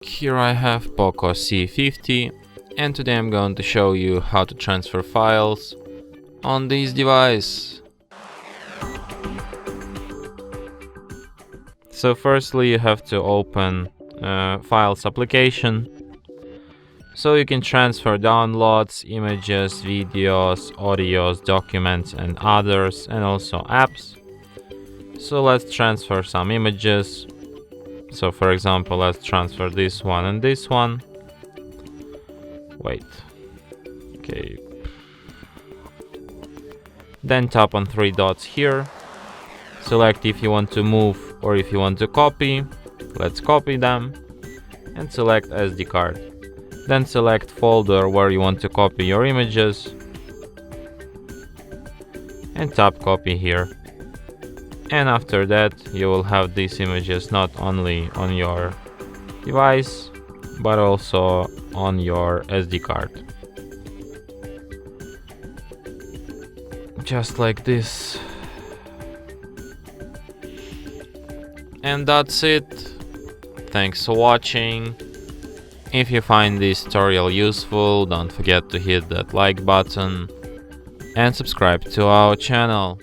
Here I have POCO C50 and today I'm going to show you how to transfer files on this device. So firstly you have to open Files application so you can transfer downloads, images, videos, audios, documents and others, and also apps. So let's transfer some images. So for example, let's transfer this one and this one. Wait. Okay. Then tap on three dots here. Select if you want to move or if you want to copy. Let's copy them. And select SD card. Then select folder where you want to copy your images. And tap copy here. And after that you will have these images not only on your device but also on your SD card. Just like this. And that's it. Thanks for watching. If you find this tutorial useful, don't forget to hit that like button and subscribe to our channel.